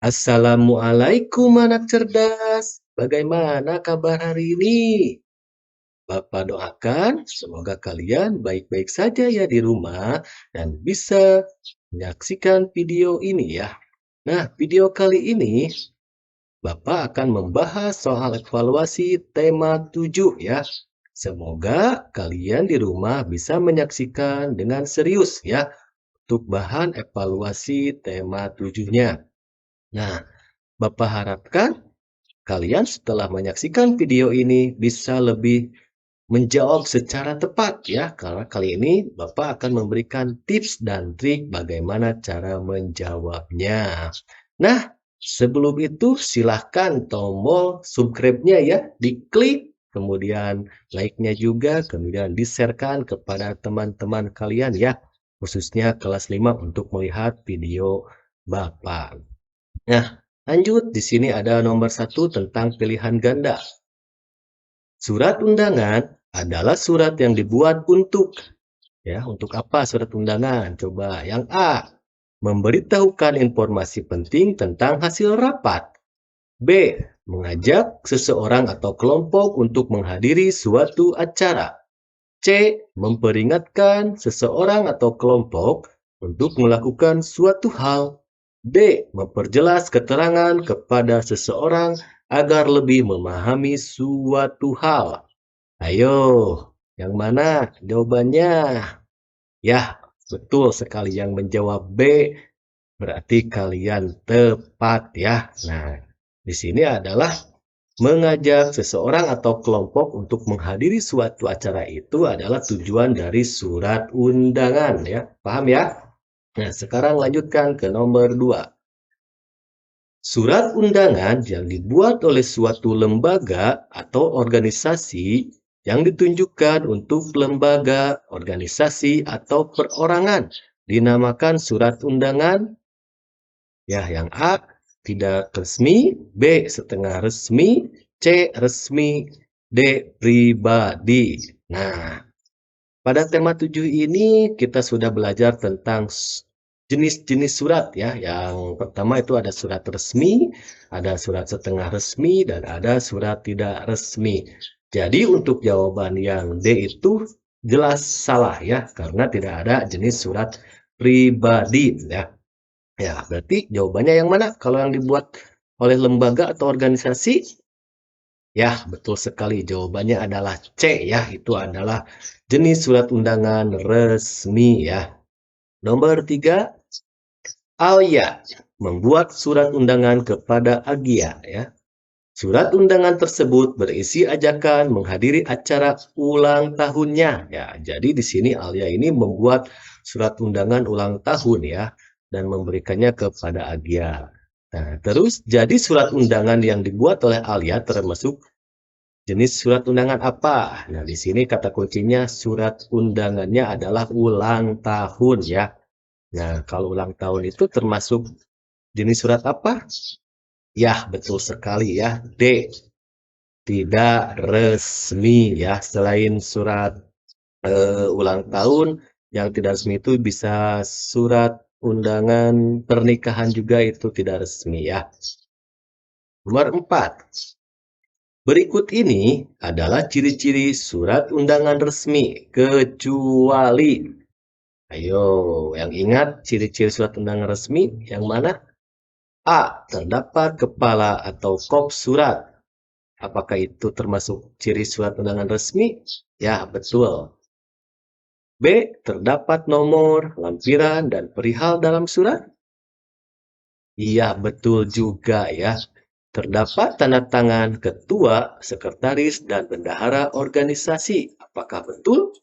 Assalamualaikum anak cerdas. Bagaimana kabar hari ini? Bapak doakan semoga kalian baik-baik saja ya di rumah dan bisa menyaksikan video ini ya. Nah, video kali ini Bapak akan membahas soal evaluasi tema 7 ya. Semoga kalian di rumah bisa menyaksikan dengan serius ya untuk bahan evaluasi tema 7-nya. Nah, Bapak harapkan kalian setelah menyaksikan video ini bisa lebih menjawab secara tepat ya, karena kali ini Bapak akan memberikan tips dan trik bagaimana cara menjawabnya. Nah, sebelum itu silahkan tombol subscribe-nya ya, diklik, kemudian like-nya juga, kemudian di-share-kan kepada teman-teman kalian ya, khususnya kelas 5 untuk melihat video Bapak. Nah, lanjut di sini ada nomor 1 tentang pilihan ganda. Surat undangan adalah surat yang dibuat untuk apa surat undangan? Coba yang A, memberitahukan informasi penting tentang hasil rapat. B, mengajak seseorang atau kelompok untuk menghadiri suatu acara. C, memperingatkan seseorang atau kelompok untuk melakukan suatu hal. D, memperjelas keterangan kepada seseorang agar lebih memahami suatu hal. Ayo, yang mana jawabannya? Ya, betul sekali yang menjawab B. Berarti kalian tepat ya. Nah, di sini adalah mengajak seseorang atau kelompok untuk menghadiri suatu acara itu adalah tujuan dari surat undangan ya. Paham ya? Nah, sekarang lanjutkan ke nomor 2. Surat undangan yang dibuat oleh suatu lembaga atau organisasi yang ditunjukkan untuk lembaga, organisasi, atau perorangan dinamakan surat undangan. Ya, yang A tidak resmi, B setengah resmi, C resmi, D pribadi. Nah, pada tema 7 ini kita sudah belajar tentang jenis-jenis surat ya. Yang pertama itu ada surat resmi, ada surat setengah resmi, dan ada surat tidak resmi. Jadi untuk jawaban yang D itu jelas salah ya, karena tidak ada jenis surat pribadi ya. Ya, berarti jawabannya yang mana? Kalau yang dibuat oleh lembaga atau organisasi? Ya, betul sekali. Jawabannya adalah C ya. Itu adalah jenis surat undangan resmi ya. Nomor 3, Alia membuat surat undangan kepada Agia ya. Surat undangan tersebut berisi ajakan menghadiri acara ulang tahunnya ya. Jadi di sini Alia ini membuat surat undangan ulang tahun ya dan memberikannya kepada Agia. Nah, terus jadi surat undangan yang dibuat oleh Alia termasuk jenis surat undangan apa? Nah, di sini kata kuncinya surat undangannya adalah ulang tahun ya. Nah, kalau ulang tahun itu termasuk jenis surat apa? Ya, betul sekali ya. D. Tidak resmi ya. Selain surat ulang tahun, yang tidak resmi itu bisa surat undangan pernikahan juga itu tidak resmi ya. Nomor 4. Berikut ini adalah ciri-ciri surat undangan resmi, kecuali. Ayo, yang ingat ciri-ciri surat undangan resmi yang mana? A. Terdapat kepala atau kop surat. Apakah itu termasuk ciri surat undangan resmi? Ya, betul. B. Terdapat nomor, lampiran, dan perihal dalam surat? Iya, betul juga ya. Terdapat tanda tangan ketua, sekretaris, dan bendahara organisasi. Apakah betul?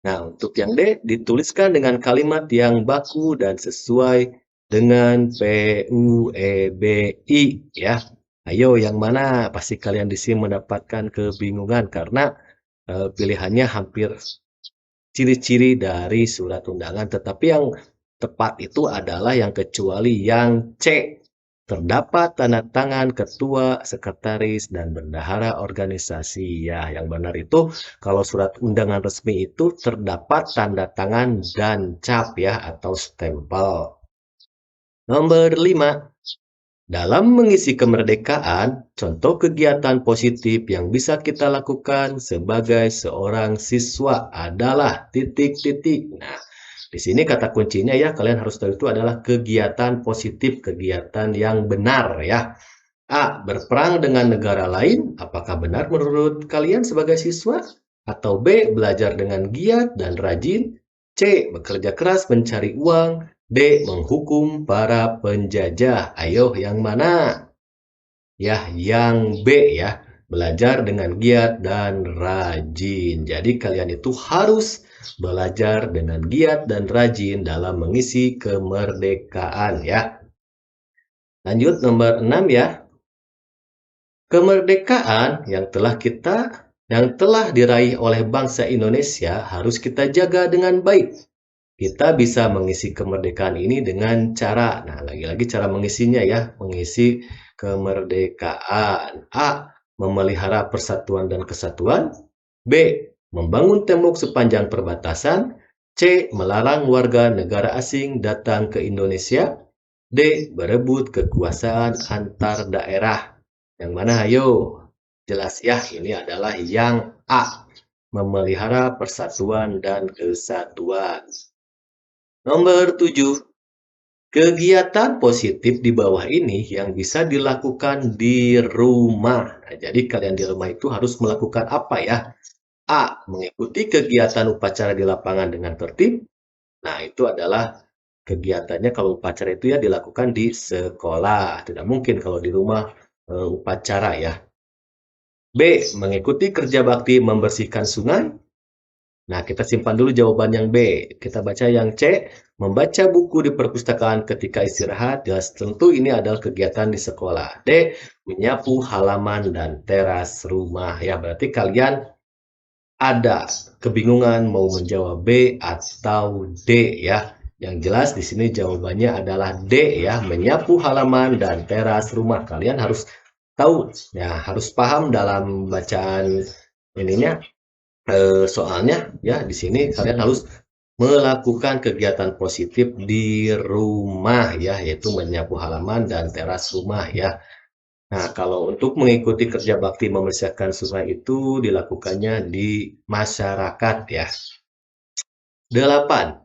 Nah, untuk yang D, dituliskan dengan kalimat yang baku dan sesuai dengan PUEBI ya. Ayo, yang mana? Pasti kalian di sini mendapatkan kebingungan karena pilihannya hampir ciri-ciri dari surat undangan. Tetapi yang tepat itu adalah yang kecuali yang C. Terdapat tanda tangan ketua, sekretaris, dan bendahara organisasi. Ya, yang benar itu kalau surat undangan resmi itu terdapat tanda tangan dan cap ya atau stempel. Nomor 5. Dalam mengisi kemerdekaan, contoh kegiatan positif yang bisa kita lakukan sebagai seorang siswa adalah titik-titik. Nah, di sini kata kuncinya ya, kalian harus tahu itu adalah kegiatan positif, kegiatan yang benar ya. A. Berperang dengan negara lain. Apakah benar menurut kalian sebagai siswa? Atau B. Belajar dengan giat dan rajin. C. Bekerja keras mencari uang. D. Menghukum para penjajah. Ayo, yang mana? Ya, yang B ya. Belajar dengan giat dan rajin. Jadi kalian itu harus belajar dengan giat dan rajin dalam mengisi kemerdekaan ya. Lanjut nomor 6 ya. Kemerdekaan yang telah diraih oleh bangsa Indonesia harus kita jaga dengan baik. Kita bisa mengisi kemerdekaan ini dengan cara, nah lagi-lagi cara mengisinya ya, mengisi kemerdekaan. A. Memelihara persatuan dan kesatuan. B. Membangun tembok sepanjang perbatasan. C. Melarang warga negara asing datang ke Indonesia. D. Berebut kekuasaan antar daerah. Yang mana ayo? Jelas ya, ini adalah yang A. Memelihara persatuan dan kesatuan. Nomor 7. Kegiatan positif di bawah ini yang bisa dilakukan di rumah. Nah, jadi kalian di rumah itu harus melakukan apa ya? A. Mengikuti kegiatan upacara di lapangan dengan tertib. Nah, itu adalah kegiatannya kalau upacara itu ya dilakukan di sekolah. Tidak mungkin kalau di rumah upacara ya. B. Mengikuti kerja bakti membersihkan sungai. Nah, kita simpan dulu jawaban yang B. Kita baca yang C. Membaca buku di perpustakaan ketika istirahat. Jelas tentu ini adalah kegiatan di sekolah. D. Menyapu halaman dan teras rumah. Ya, berarti kalian ada kebingungan mau menjawab B atau D ya. Yang jelas di sini jawabannya adalah D ya, menyapu halaman dan teras rumah. Kalian harus tahu ya, harus paham dalam bacaan ininya soalnya ya di sini kalian harus melakukan kegiatan positif di rumah ya, yaitu menyapu halaman dan teras rumah ya. Nah, kalau untuk mengikuti kerja bakti membersihkan sungai itu dilakukannya di masyarakat ya. 8.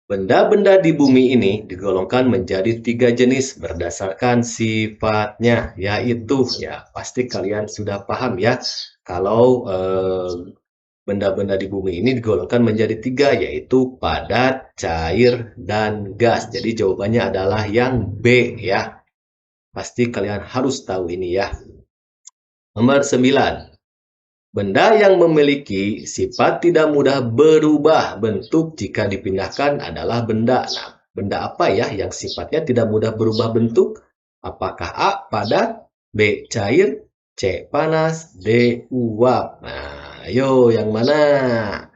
Benda-benda di bumi ini digolongkan menjadi 3 jenis berdasarkan sifatnya, yaitu ya pasti kalian sudah paham ya. Kalau benda-benda di bumi ini digolongkan menjadi 3, yaitu padat, cair, dan gas. Jadi jawabannya adalah yang B ya. Pasti kalian harus tahu ini ya. Nomor 9. Benda yang memiliki sifat tidak mudah berubah bentuk jika dipindahkan adalah benda. Nah, benda apa ya yang sifatnya tidak mudah berubah bentuk? Apakah A. Padat, B. Cair, C. Panas, D. Uap. Nah, ayo yang mana?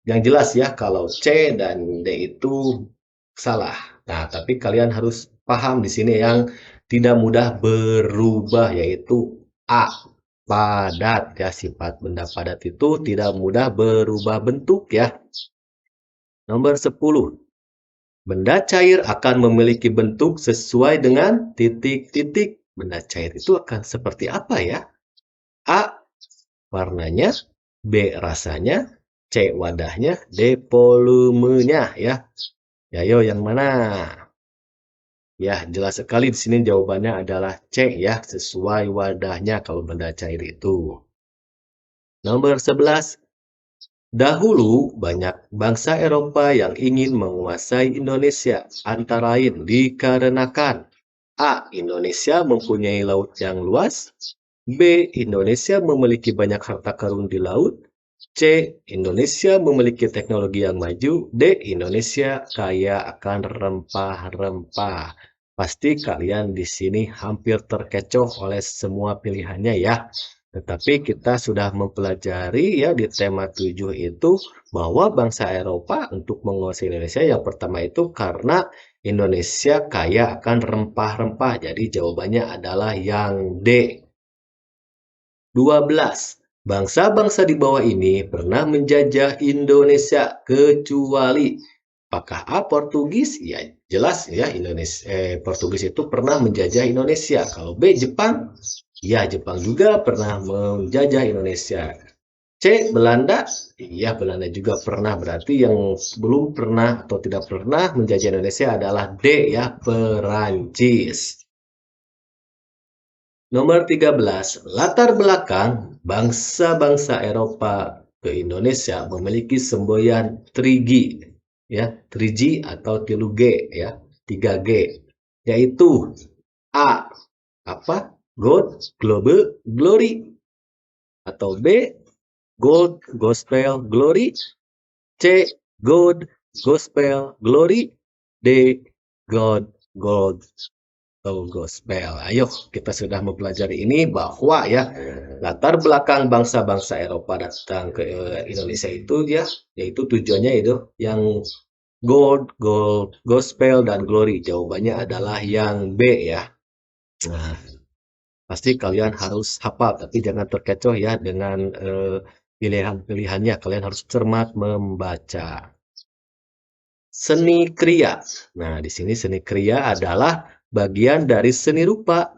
Yang jelas ya kalau C dan D itu salah. Nah, tapi kalian harus paham di sini yang tidak mudah berubah yaitu A. Padat ya, sifat benda padat itu tidak mudah berubah bentuk ya. Nomor 10. Benda cair akan memiliki bentuk sesuai dengan titik-titik. Benda cair itu akan seperti apa ya? A. Warnanya. B. Rasanya. C. Wadahnya. D. Volumenya ya. Ayo yang mana? Ya, jelas sekali di sini jawabannya adalah C ya, sesuai wadahnya kalau benda cair itu. Nomor 11. Dahulu banyak bangsa Eropa yang ingin menguasai Indonesia, antara lain dikarenakan A. Indonesia mempunyai laut yang luas. B. Indonesia memiliki banyak harta karun di laut. C. Indonesia memiliki teknologi yang maju. D. Indonesia kaya akan rempah-rempah. Pasti kalian di sini hampir terkecoh oleh semua pilihannya ya. Tetapi kita sudah mempelajari ya di tema 7 itu bahwa bangsa Eropa untuk menguasai Indonesia yang pertama itu karena Indonesia kaya akan rempah-rempah. Jadi jawabannya adalah yang D. 12. Bangsa-bangsa di bawah ini pernah menjajah Indonesia kecuali apakah A. Portugis? Ya, jelas ya Portugis itu pernah menjajah Indonesia. Kalau B, Jepang, ya Jepang juga pernah menjajah Indonesia. C, Belanda, iya Belanda juga pernah. Berarti yang belum pernah atau tidak pernah menjajah Indonesia adalah D ya, Perancis. Nomor 13, latar belakang bangsa-bangsa Eropa ke Indonesia memiliki semboyan 3G, ya, 3G atau 3G, ya, 3G, yaitu A, apa? God, Global, Glory, atau B, Gold, Gospel, Glory, C, God, Gospel, Glory, D, God, Gold, Gospel. Ayo, kita sudah mempelajari ini bahwa ya latar belakang bangsa-bangsa Eropa datang ke Indonesia itu ya, yaitu tujuannya itu yang gold, gospel dan glory. Jawabannya adalah yang B ya. Nah, pasti kalian harus hafal, tapi jangan terkecoh ya dengan pilihan-pilihannya. Kalian harus cermat membaca. Seni kriya. Nah, di sini seni kriya adalah bagian dari seni rupa.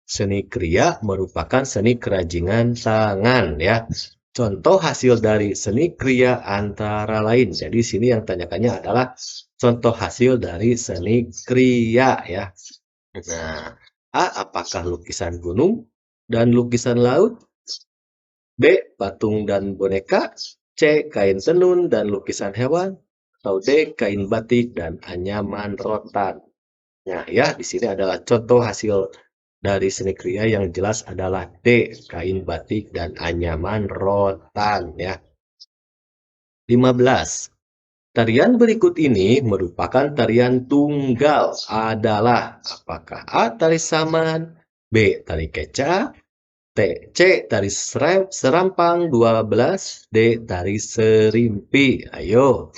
Seni kriya merupakan seni kerajinan tangan ya. Contoh hasil dari seni kriya antara lain. Jadi sini yang tanyakannya adalah contoh hasil dari seni kriya ya. Nah, A, apakah lukisan gunung dan lukisan laut? B, patung dan boneka? C, kain tenun dan lukisan hewan? Atau D, kain batik dan anyaman rotan? Nah, ya, di sini adalah contoh hasil dari seni kriya yang jelas adalah D, kain batik dan anyaman rotan ya. 15. Tarian berikut ini merupakan tarian tunggal adalah apakah A, tari saman, B, tari kecak, C, tari serampang 12, D, tari serimpi. Ayo,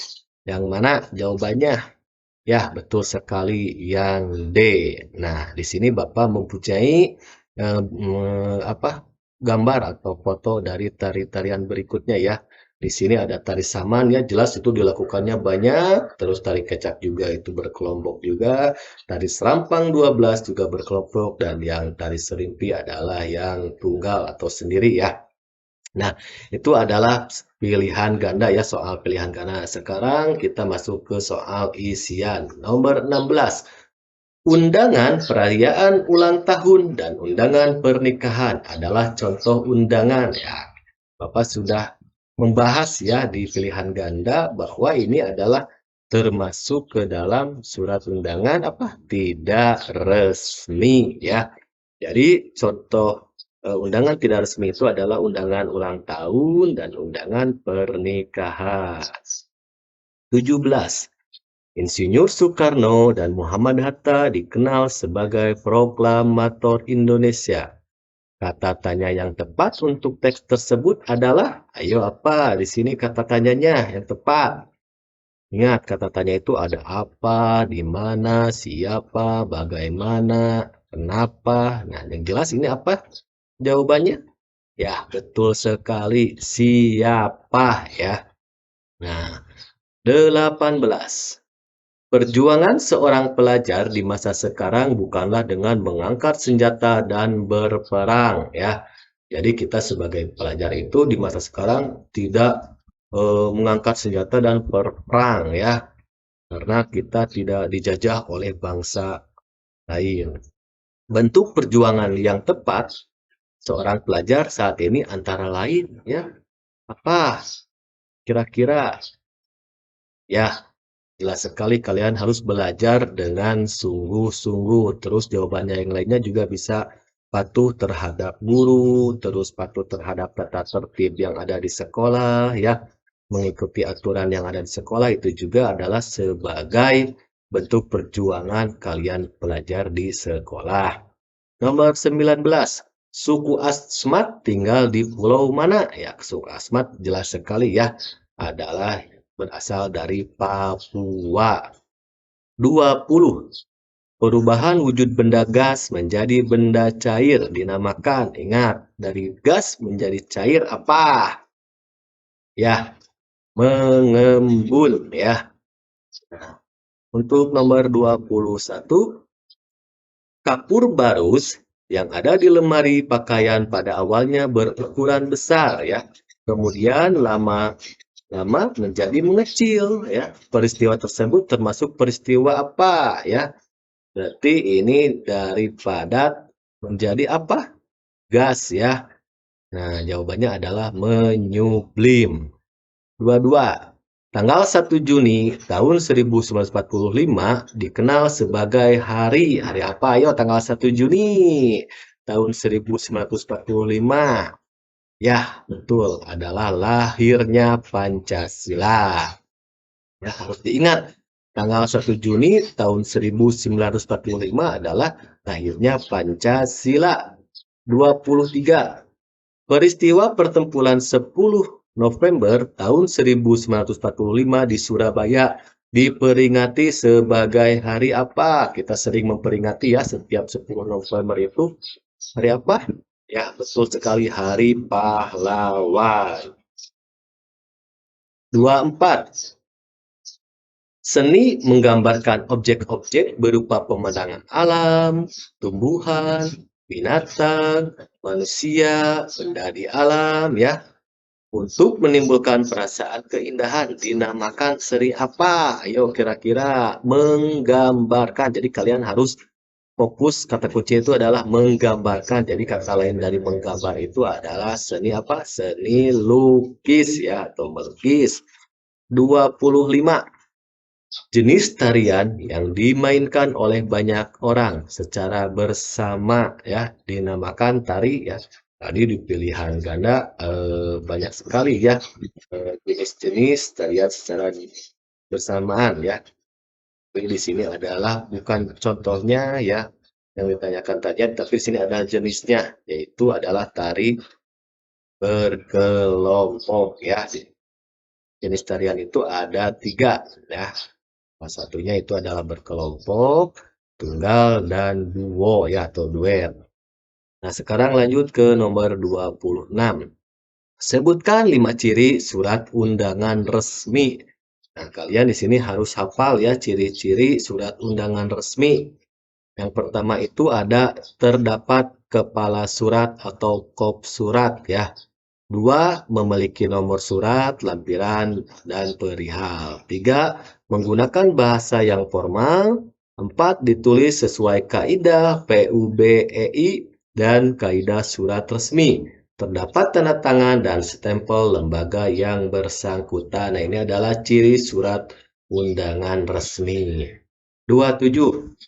yang mana jawabannya? Ya, betul sekali yang D. Nah, di sini Bapak mempunyai gambar atau foto dari tari-tarian berikutnya ya. Di sini ada tari saman ya, jelas itu dilakukannya banyak, terus tari kecak juga itu berkelompok juga, tari serampang 12 juga berkelompok, dan yang tari serimpi adalah yang tunggal atau sendiri ya. Nah, itu adalah pilihan ganda ya, soal pilihan ganda. Sekarang kita masuk ke soal isian. Nomor 16. Undangan perayaan ulang tahun dan undangan pernikahan adalah contoh undangan ya. Bapak sudah membahas ya di pilihan ganda bahwa ini adalah termasuk ke dalam surat undangan apa? Tidak resmi ya. Jadi contoh undangan tidak resmi itu adalah undangan ulang tahun dan undangan pernikahan. 17. Insinyur Soekarno dan Muhammad Hatta dikenal sebagai proklamator Indonesia. Kata tanya yang tepat untuk teks tersebut adalah, ayo apa? Di sini kata tanyanya yang tepat. Ingat, kata tanya itu ada apa, di mana, siapa, bagaimana, kenapa. Nah, yang jelas ini apa jawabannya? Ya, betul sekali. Siapa ya. Nah, 18. Perjuangan seorang pelajar di masa sekarang bukanlah dengan mengangkat senjata dan berperang ya. Jadi kita sebagai pelajar itu di masa sekarang tidak mengangkat senjata dan berperang ya. Karena kita tidak dijajah oleh bangsa lain. Bentuk perjuangan yang tepat seorang pelajar saat ini antara lain ya. Apa? Kira-kira ya. Jelas sekali kalian harus belajar dengan sungguh-sungguh. Terus jawabannya yang lainnya juga bisa patuh terhadap guru, terus patuh terhadap tata tertib yang ada di sekolah, ya. Mengikuti aturan yang ada di sekolah itu juga adalah sebagai bentuk perjuangan kalian belajar di sekolah. Nomor 19. Suku Asmat tinggal di pulau mana? Ya, suku Asmat jelas sekali ya. Adalah berasal dari Papua. 20. Perubahan wujud benda gas menjadi benda cair dinamakan, ingat, dari gas menjadi cair apa? Ya, mengembun ya. Nah, Untuk nomor 21, kapur barus yang ada di lemari pakaian pada awalnya berukuran besar ya. Kemudian lama-lama menjadi mengecil ya. Peristiwa tersebut termasuk peristiwa apa ya? Berarti ini dari padat menjadi apa? Gas ya. Nah, jawabannya adalah menyublim. 22. Tanggal 1 Juni tahun 1945 dikenal sebagai hari apa? Ayo, tanggal 1 Juni tahun 1945. Ya, betul, adalah lahirnya Pancasila. Ya, harus diingat, tanggal 1 Juni tahun 1945 adalah lahirnya Pancasila. 23. Peristiwa pertempuran 10 November tahun 1945 di Surabaya diperingati sebagai hari apa? Kita sering memperingati ya setiap 10 November itu hari apa? Ya, betul sekali, Hari Pahlawan. 24. Seni menggambarkan objek-objek berupa pemandangan alam, tumbuhan, binatang, manusia, benda di alam ya. Untuk menimbulkan perasaan keindahan dinamakan seni apa? Ayo kira-kira menggambarkan. Jadi kalian harus fokus, kata kunci itu adalah menggambarkan. Jadi kata lain dari menggambar itu adalah seni apa? Seni lukis ya atau melukis. 25. Jenis tarian yang dimainkan oleh banyak orang secara bersama ya dinamakan tari ya. Tadi di pilihan ganda banyak sekali ya jenis-jenis tarian secara bersamaan ya. Tapi di sini adalah bukan contohnya ya yang ditanyakan tadi, tapi di sini ada jenisnya, yaitu adalah tari berkelompok ya. Jenis tarian itu ada 3 ya. Salah satunya itu adalah berkelompok, tunggal, dan duo ya atau duet. Nah, sekarang lanjut ke nomor 26. Sebutkan 5 ciri surat undangan resmi. Nah, kalian di sini harus hafal ya ciri-ciri surat undangan resmi. Yang pertama itu ada terdapat kepala surat atau kop surat ya. 2. Memiliki nomor surat, lampiran, dan perihal. 3. Menggunakan bahasa yang formal. 4. Ditulis sesuai kaidah PUBEI dan kaidah surat resmi. Terdapat tanda tangan dan stempel lembaga yang bersangkutan. Nah, ini adalah ciri surat undangan resmi. 27.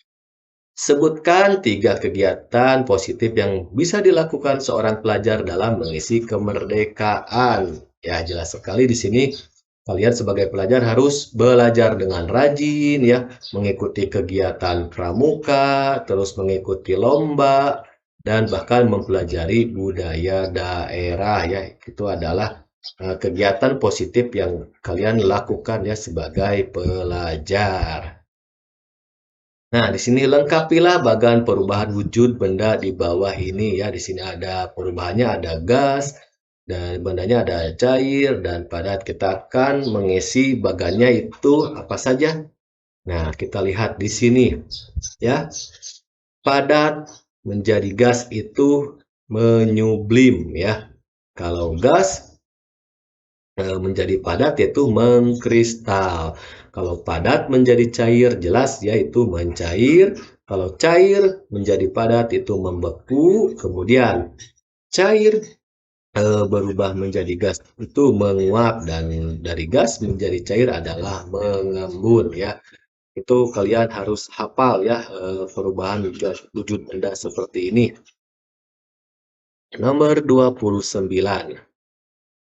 Sebutkan 3 kegiatan positif yang bisa dilakukan seorang pelajar dalam mengisi kemerdekaan. Ya, jelas sekali di sini kalian sebagai pelajar harus belajar dengan rajin ya, mengikuti kegiatan pramuka, terus mengikuti lomba dan bahkan mempelajari budaya daerah ya. Itu adalah kegiatan positif yang kalian lakukan ya sebagai pelajar. Nah, di sini lengkapilah bagan perubahan wujud benda di bawah ini ya. Di sini ada perubahannya, ada gas, dan bendanya ada cair dan padat. Kita akan mengisi bagannya itu apa saja. Nah, kita lihat di sini ya. Padat menjadi gas itu menyublim ya. Kalau gas menjadi padat yaitu mengkristal. Kalau padat menjadi cair jelas yaitu mencair. Kalau cair menjadi padat itu membeku. Kemudian cair berubah menjadi gas itu menguap dan dari gas menjadi cair adalah mengembun ya. Itu kalian harus hafal ya perubahan wujud benda seperti ini. Nomor 29.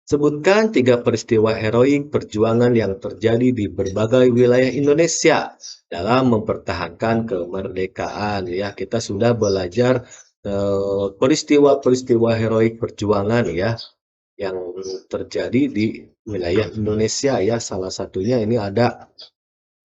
Sebutkan 3 peristiwa heroik perjuangan yang terjadi di berbagai wilayah Indonesia dalam mempertahankan kemerdekaan. Ya, kita sudah belajar peristiwa-peristiwa heroik perjuangan ya yang terjadi di wilayah Indonesia ya. Salah satunya ini ada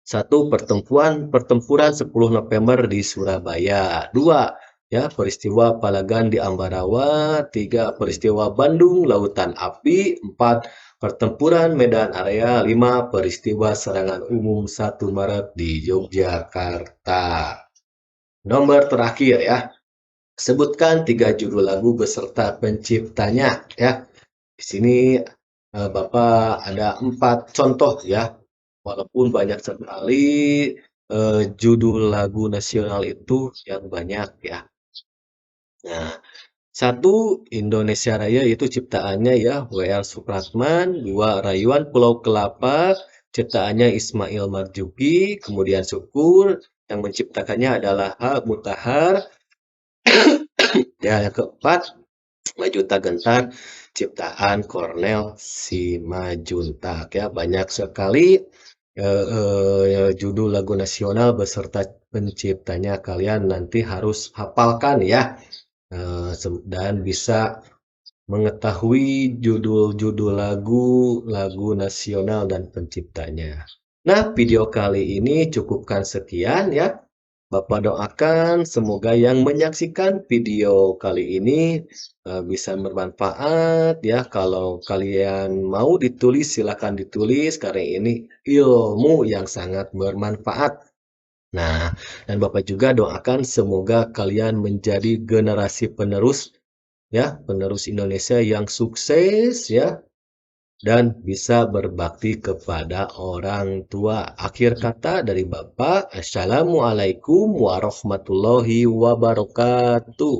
1. Pertempuran 10 November di Surabaya. 2. Ya, peristiwa Palagan di Ambarawa. 3. Peristiwa Bandung Lautan Api. 4. Pertempuran Medan Area 5 peristiwa serangan umum 1 Maret di Yogyakarta. Nomor terakhir ya. Sebutkan 3 judul lagu beserta penciptanya ya. Di sini Bapak ada 4 contoh ya. Walaupun banyak sekali judul lagu nasional itu yang banyak ya. Nah, 1 Indonesia Raya itu ciptaannya ya W.R. Supratman, 2 Rayuan Pulau Kelapa ciptaannya Ismail Marzuki, kemudian Syukur yang menciptakannya adalah H. Mutahar. Ya, yang keempat Majuta Gentar ciptaan Cornel Simajuntak ya. Banyak sekali judul lagu nasional beserta penciptanya kalian nanti harus hafalkan ya. Dan bisa mengetahui judul-judul lagu nasional dan penciptanya. Nah, video kali ini cukupkan sekian ya. Bapak doakan semoga yang menyaksikan video kali ini bisa bermanfaat ya. Kalau kalian mau ditulis silakan ditulis karena ini ilmu yang sangat bermanfaat. Nah, dan Bapak juga doakan semoga kalian menjadi generasi penerus ya, penerus Indonesia yang sukses ya dan bisa berbakti kepada orang tua. Akhir kata dari Bapak, Assalamualaikum warahmatullahi wabarakatuh.